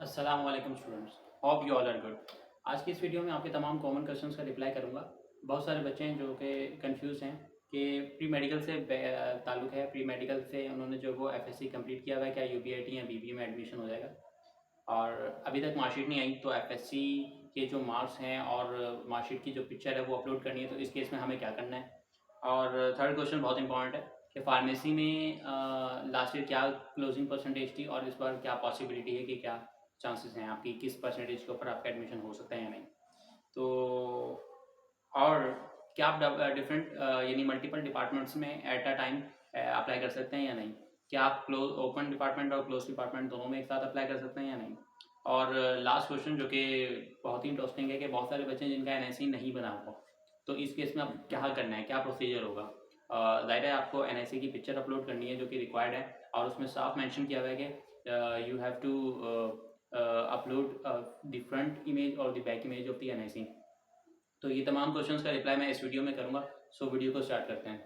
अस्सलाम वालेकुम students, hope you all are good. आज की इस वीडियो में आपके तमाम कॉमन क्वेश्चंस का रिप्लाई करूंगा। बहुत सारे बच्चे हैं जो कि कंफ्यूज हैं कि प्री मेडिकल से ताल्लुक़ है, प्री मेडिकल से उन्होंने जो वो एफएससी कंप्लीट किया हुआ है, क्या यूबीआईटी या बीबीए में एडमिशन हो जाएगा। और अभी तक मार्कशीट नहीं आई, तो एफएससी के जो मार्क्स हैं और मार्कशीट की जो पिक्चर है वो अपलोड करनी है, तो इस केस में हमें क्या करना है। और थर्ड क्वेश्चन बहुत इंपॉर्टेंट है कि फार्मेसी में लास्ट ईयर क्या क्लोजिंग परसेंटेज थी और इस बार क्या पॉसिबिलिटी है कि क्या चांसेस हैं आपकी, किस परसेंटेज के ऊपर आपका एडमिशन हो सकता है या नहीं। तो और क्या आप डिफरेंट यानी मल्टीपल डिपार्टमेंट्स में एट अ टाइम अप्लाई कर सकते हैं या नहीं। क्या आप क्लोज ओपन डिपार्टमेंट और क्लोज डिपार्टमेंट दोनों में एक साथ अप्लाई कर सकते हैं या नहीं। और लास्ट क्वेश्चन जो कि बहुत ही इंटरेस्टिंग है कि बहुत सारे बच्चे हैं जिनका एनआईसी नहीं बना हुआ, तो इस केस में आप क्या करना है, क्या प्रोसीजर होगा। ज़ाहिर है आपको एनआईसी की पिक्चर अपलोड करनी है जो कि रिक्वायर्ड है, और उसमें साफ मेंशन किया हुआ है कि you have to upload the front image और the back image of the NIC. तो ये तमाम क्वेश्चंस का रिप्लाई मैं इस वीडियो में करूँगा। सो वीडियो को स्टार्ट करते हैं।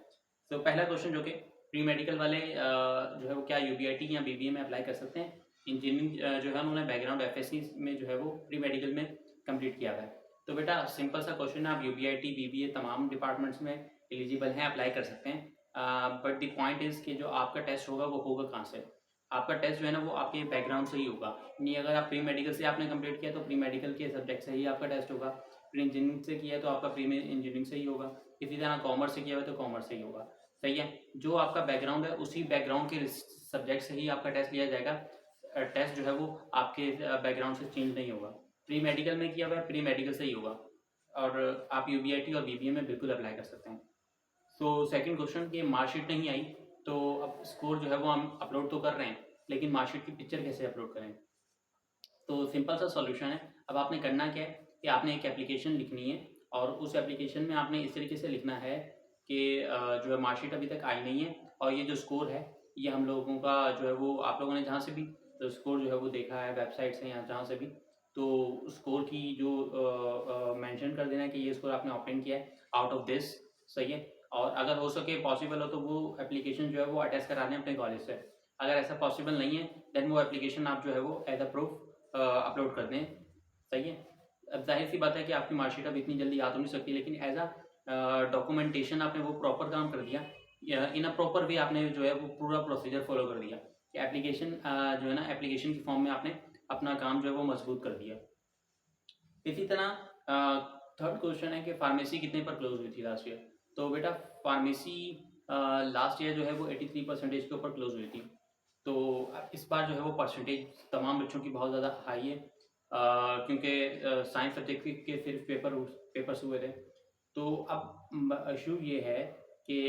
तो पहला क्वेश्चन जो कि प्री मेडिकल वाले जो है वो क्या यूबीआईटी या बीबीए में अप्लाई कर सकते हैं। इंजीनियरिंग जो है उन्होंने बैकग्राउंड एफएससी में जो है वो प्री मेडिकल में कंप्लीट किया हुआ है। तो बेटा सिंपल सा क्वेश्चन है, आप यूबीआईटी बीबीए तमाम डिपार्टमेंट्स में एलिजिबल हैं, अप्लाई कर सकते हैं। बट द पॉइंट इज़ कि जो आपका टेस्ट होगा वो होगा कहाँ से। आपका टेस्ट जो है ना वो आपके बैकग्राउंड से ही होगा। नहीं, अगर आप प्री मेडिकल से आपने कंप्लीट किया तो प्री मेडिकल के सब्जेक्ट से ही आपका टेस्ट होगा। प्री इंजीनियरिंग से किया तो आपका प्री इंजीनियरिंग से ही होगा। इसी तरह कॉमर्स से किया हुआ तो कॉमर्स से ही होगा। सही है, जो आपका बैकग्राउंड है उसी बैकग्राउंड के सब्जेक्ट से ही आपका टेस्ट लिया जाएगा। टेस्ट जो है वो आपके बैकग्राउंड से चेंज नहीं होगा। प्री मेडिकल में किया हुआ है, प्री मेडिकल से ही होगा। और आप यूबीआईटी और बीबीए में बिल्कुल अप्लाई कर सकते हैं। सो सेकंड क्वेश्चन कि मार्कशीट नहीं आई, तो अब स्कोर जो है वो हम अपलोड तो कर रहे हैं, लेकिन मार्कशीट की पिक्चर कैसे अपलोड करें। तो सिंपल सा सॉल्यूशन है। अब आपने करना क्या है कि आपने एक एप्लीकेशन लिखनी है, और उस एप्लीकेशन में आपने इस तरीके से लिखना है कि जो है मार्कशीट अभी तक आई नहीं है, और ये जो स्कोर है ये हम लोगों का जो है वो आप लोगों ने जहाँ से भी तो स्कोर जो है वो देखा है वेबसाइट से या जहाँ से भी, तो स्कोर की जो मेंशन कर देना है कि ये स्कोर आपने ऑप्टेन किया है आउट ऑफ दिस। सही है, और अगर हो सके पॉसिबल हो तो वो एप्लीकेशन जो है वो अटैच करा दें अपने कॉलेज से। अगर ऐसा पॉसिबल नहीं है देन वो एप्लीकेशन आप जो है वो एज अ प्रूफ अपलोड कर दें। सही है, अब जाहिर सी बात है कि आपकी मार्कशीट अब इतनी जल्दी आ तो नहीं सकती, लेकिन एज अ डॉक्यूमेंटेशन आपने वो प्रॉपर काम कर दिया, इन अ प्रॉपर वे आपने जो है वो पूरा प्रोसीजर फॉलो कर दिया कि एप्लीकेशन जो है ना एप्लीकेशन की फॉर्म में आपने अपना काम जो है वो मजबूत कर दिया। इसी तरह थर्ड क्वेश्चन है कि फार्मेसी कितने पर क्लोज हुई थी लास्ट ईयर। तो बेटा फार्मेसी लास्ट ईयर जो है वो 83% के ऊपर क्लोज हुई थी। तो इस बार जो है वो परसेंटेज तमाम बच्चों की बहुत ज़्यादा हाई है, क्योंकि साइंस सब्जेक्ट के सिर्फ पेपर्स हुए थे। तो अब इशू ये है कि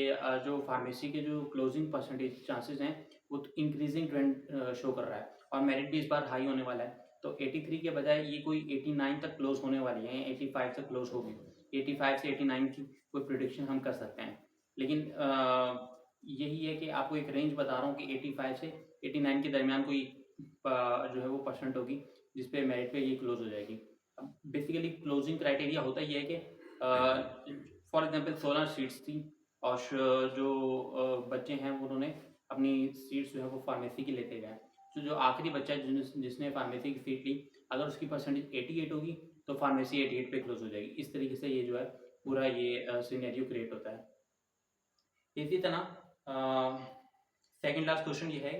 जो फार्मेसी के जो क्लोजिंग परसेंटेज चांसेस हैं वो इंक्रीजिंग ट्रेंड शो कर रहा है, और मेरिट भी इस बार हाई होने वाला है। तो 83 के बजाय ये कोई 89 तक क्लोज होने वाली है, 85 तक क्लोज होगी। 85 से 89 की कोई प्रिडिक्शन हम कर सकते हैं। लेकिन यही है कि आपको एक रेंज बता रहा हूँ कि 85 से 89 के दरमियान कोई जो है वो परसेंट होगी जिस पे मेरिट पे ये क्लोज हो जाएगी। अब बेसिकली क्लोजिंग क्राइटेरिया होता ये है कि फॉर एग्जांपल 16 सीट्स थी, और जो बच्चे हैं उन्होंने अपनी सीट्स जो है वो फार्मेसी की लेते गए। तो जो आखिरी बच्चा जिसने फार्मेसी की सीट ली, अगर उसकी परसेंटेज 88 होगी तो फार्मेसी 88 पे क्लोज हो जाएगी। इस तरीके से ये जो है पूरा ये सिनेरियो क्रिएट होता है। इसी तरह सेकंड लास्ट क्वेश्चन ये है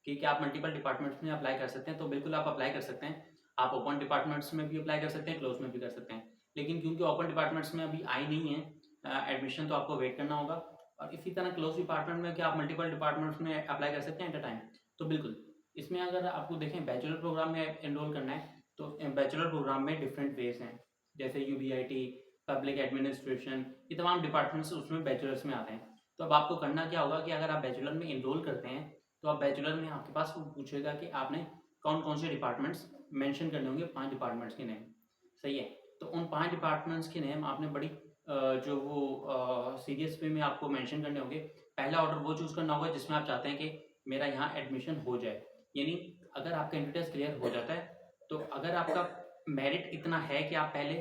कि क्या आप मल्टीपल डिपार्टमेंट्स में अप्लाई कर सकते हैं। तो बिल्कुल आप अप्लाई कर सकते हैं। आप ओपन डिपार्टमेंट्स में भी अप्लाई कर सकते हैं, क्लोज में भी कर सकते हैं। लेकिन क्योंकि ओपन डिपार्टमेंट्स में अभी आई नहीं है एडमिशन, तो आपको वेट करना होगा। और इसी तरह क्लोज डिपार्टमेंट में क्या आप मल्टीपल डिपार्टमेंट्स में अप्लाई कर सकते हैं एट अ टाइम। तो बिल्कुल, इसमें अगर आपको देखें बैचलर प्रोग्राम में एनरोल करना है तो बैचलर प्रोग्राम में डिफरेंट वेज हैं, जैसे यूबीआईटी, पब्लिक एडमिनिस्ट्रेशन, ये तमाम डिपार्टमेंट्स उसमें बैचलर्स में आते हैं। तो अब आपको करना क्या होगा कि अगर आप बैचलर में इनरोल करते हैं तो आप बैचलर में आपके पास वो पूछेगा कि आपने कौन कौन से डिपार्टमेंट्स मेंशन करने होंगे, 5 डिपार्टमेंट्स के नेम। सही है, तो उन 5 डिपार्टमेंट्स के नेम आपने बड़ी जो वो सीरियस वे में आपको मेंशन करने होंगे। पहला ऑर्डर वो चूज़ करना होगा जिसमें आप चाहते हैं कि मेरा यहाँ एडमिशन हो जाए। यानी अगर आपका एंट्रेंस क्लियर हो जाता है, तो अगर आपका मेरिट इतना है कि आप पहले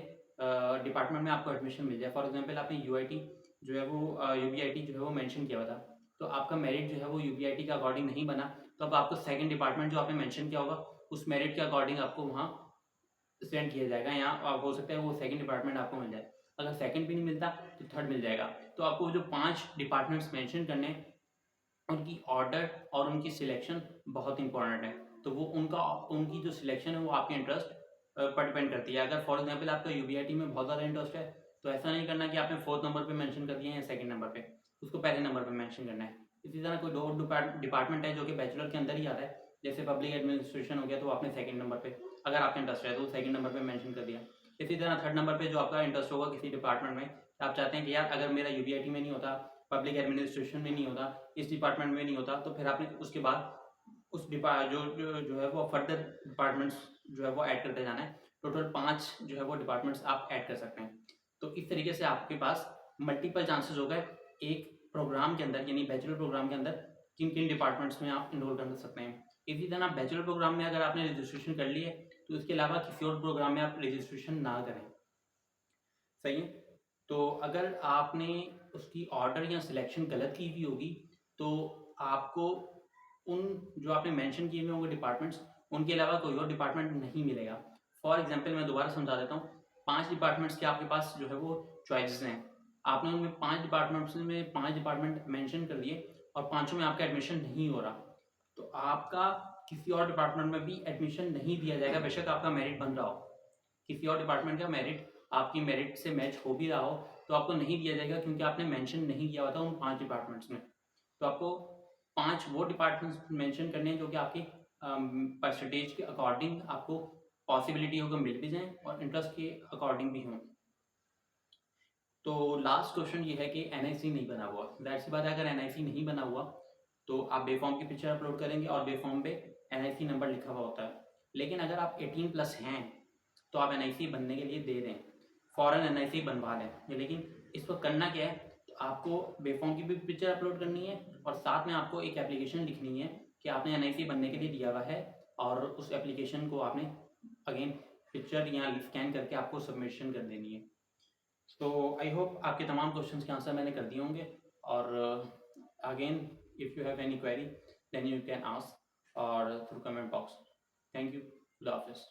डिपार्टमेंट में आपको एडमिशन मिल जाए। फॉर एग्जांपल आपने यूआईटी जो है वो यूबीआईटी जो है वो मेंशन किया हुआ था, तो आपका मेरिट जो है वो यूबीआईटी के अकॉर्डिंग नहीं बना, तो अब आपको सेकंड डिपार्टमेंट जो आपने मेंशन किया होगा उस मेरिट के अकॉर्डिंग आपको वहाँ सेंड किया जाएगा, या हो सकता है वो सेकंड डिपार्टमेंट आपको मिल जाए। अगर सेकंड भी नहीं मिलता तो थर्ड मिल जाएगा। तो आपको जो 5 डिपार्टमेंट्स मेंशन करने हैं, उनकी ऑर्डर और उनकी सिलेक्शन बहुत इंपॉर्टेंट है। तो वो उनकी जो सिलेक्शन है वो आपके इंटरेस्ट पर डिपेंड करती है। अगर फॉर एग्जाम्पल आपका यूबीआईटी में बहुत ज़्यादा इंटरेस्ट है तो ऐसा नहीं करना कि आपने 4th नंबर पे मेंशन कर दिया है या सेकंड नंबर पे, उसको पहले नंबर पे मेंशन करना है। इसी तरह कोई और डिपार्टमेंट है जो कि बैचलर के अंदर ही आता है, जैसे पब्लिक एडमिनिस्ट्रेशन हो गया, तो आपने सेकंड नंबर पे, अगर आपका इंटरेस्ट है तो सेकंड नंबर पे मेंशन कर दिया। इसी तरह थर्ड नंबर पे जो आपका इंटरेस्ट होगा किसी डिपार्टमेंट में, आप चाहते हैं कि यार अगर मेरा यूबीआईटी में नहीं होता, पब्लिक एडमिनिस्ट्रेशन में नहीं होता, इस डिपार्टमेंट में नहीं होता, तो फिर आपने उसके बाद उस जो है वो फर्दर डिपार्टमेंट्स जो है वो ऐड करते जाना है। टोटल 5 जो है वो डिपार्टमेंट्स आप ऐड कर सकते हैं। तो इस तरीके से आपके पास मल्टीपल चांसेस हो गए एक प्रोग्राम के अंदर, यानी बैचलर प्रोग्राम के अंदर किन किन डिपार्टमेंट्स में आप इनरोल कर सकते हैं। इसी तरह बैचलर प्रोग्राम में अगर आपने रजिस्ट्रेशन कर ली है तो इसके अलावा किसी और प्रोग्राम में आप रजिस्ट्रेशन ना करें। सही है। तो अगर आपने उसकी ऑर्डर या सिलेक्शन गलत की हुई होगी तो आपको उन जो आपने मेंशन किए हुए होंगे डिपार्टमेंट्स, उनके अलावा कोई और डिपार्टमेंट नहीं मिलेगा। फॉर एग्जांपल मैं दोबारा समझा देता हूँ। 5 डिपार्टमेंट्स के आपके पास जो है वो चॉइसेस हैं। आपने उनमें 5 डिपार्टमेंट्स में 5 डिपार्टमेंट मेंशन कर दिए और पाँचों में आपका एडमिशन नहीं हो रहा, तो आपका किसी और डिपार्टमेंट में भी एडमिशन नहीं दिया जाएगा, बेशक आपका मेरिट बन रहा हो। किसी और डिपार्टमेंट का मेरिट आपकी मेरिट से मैच हो भी रहा हो तो आपको नहीं दिया जाएगा, क्योंकि आपने मेंशन नहीं किया हुआ था उन 5 डिपार्टमेंट्स में। तो आपको 5 वो डिपार्टमेंट्स मेंशन करने हैं जो कि आपकी परसेंटेज के अकॉर्डिंग आपको पॉसिबिलिटी होगा मिल भी जाएँ और इंटरेस्ट के अकॉर्डिंग भी हों। तो लास्ट क्वेश्चन ये है कि एनआईसी नहीं बना हुआ। ज़ाहिर सी बात है, अगर एनआईसी नहीं बना हुआ तो आप बेफॉर्म की पिक्चर अपलोड करेंगे और बेफॉर्म पे एनआईसी नंबर लिखा हुआ होता है। लेकिन अगर आप 18+ हैं तो आप एनआईसी बनने के लिए दे दें, फ़ौरन एनआईसी बनवा लें। लेकिन इसको करना क्या है, तो आपको बेफॉर्म की भी पिक्चर अपलोड करनी है और साथ में आपको एक एप्लीकेशन लिखनी है कि आपने एनआईसी बनने के लिए दिया हुआ है, और उस एप्लीकेशन को आपने अगेन पिक्चर या स्कैन करके आपको सबमिशन कर देनी है। तो आई होप आपके तमाम क्वेश्चंस के आंसर मैंने कर दिए होंगे। और again if you have any query then you can ask or through comment box. Thank you. खुदा हाफिज़।